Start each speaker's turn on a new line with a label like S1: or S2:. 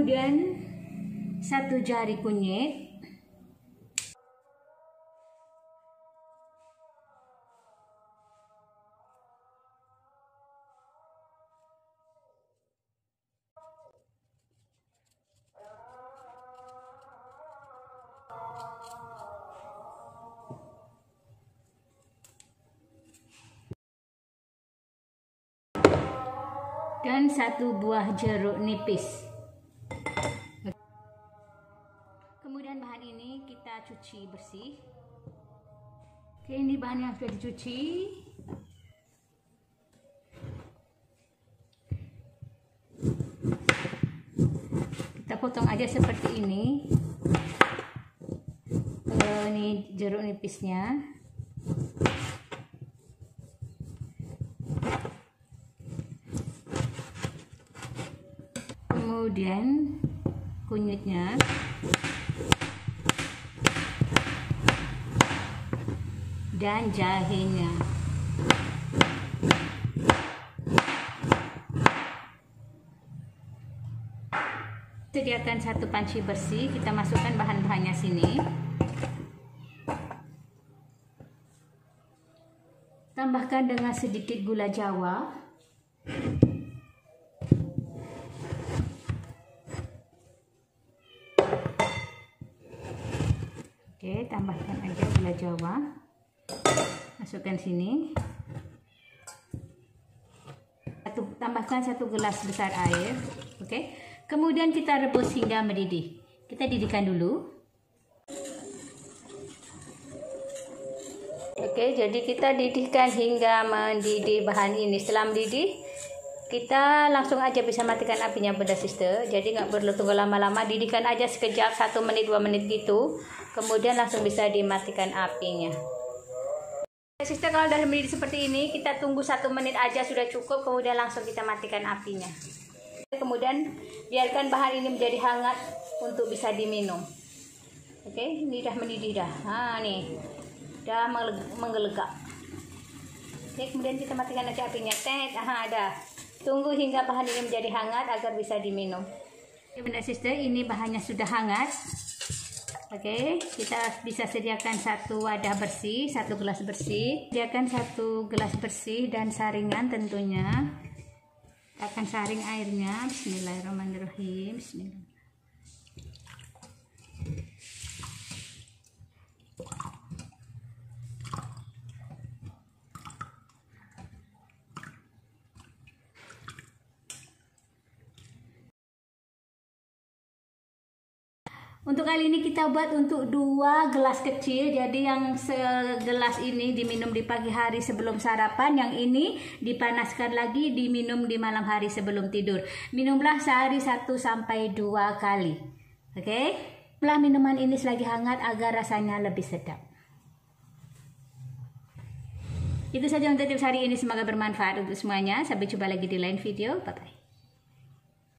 S1: Kemudian 1 jari kunyit. Dan 1 buah jeruk nipis. Kemudian bahan ini kita cuci bersih. Oke, ini bahan yang sudah dicuci. Kita potong aja seperti ini. Ini jeruk nipisnya. Kemudian kunyitnya. Dan jahenya. Sediakan 1 panci bersih, kita masukkan bahan-bahannya sini. Tambahkan dengan sedikit gula Jawa. Oke, tambahkan aja gula Jawa. Masukkan sini. Tambahkan 1 gelas besar air. Oke. Kemudian kita rebus hingga mendidih. Kita didihkan dulu. Oke, jadi kita didihkan hingga mendidih bahan ini. Setelah mendidih, kita langsung aja bisa matikan apinya, Bunda Sister. Jadi nggak perlu tunggu lama-lama, didihkan aja sekejap, 1 menit 2 menit gitu. Kemudian langsung bisa dimatikan apinya. Sister, kalau udah mendidih seperti ini, kita tunggu 1 menit aja sudah cukup. Kemudian langsung kita matikan apinya. Kemudian biarkan bahan ini menjadi hangat untuk bisa diminum. Oke, ini udah mendidih dah. Nah, nih udah menggelegak. Oke, kemudian kita matikan aja apinya. Ada. Tunggu hingga bahan ini menjadi hangat agar bisa diminum. Oke, Bunda Sister, ini bahannya sudah hangat. Oke, kita bisa sediakan 1 wadah bersih, 1 gelas bersih. Sediakan 1 gelas bersih dan saringan tentunya. Kita akan saring airnya. Bismillahirrahmanirrahim. Bismillah. Untuk kali ini kita buat untuk 2 gelas kecil. Jadi yang segelas ini diminum di pagi hari sebelum sarapan. Yang ini dipanaskan lagi, diminum di malam hari sebelum tidur. Minumlah sehari 1 sampai 2 kali. Oke? Setelah minuman ini selagi hangat agar rasanya lebih sedap. Itu saja untuk tips hari ini. Semoga bermanfaat untuk semuanya. Sampai jumpa lagi di lain video. Bye-bye.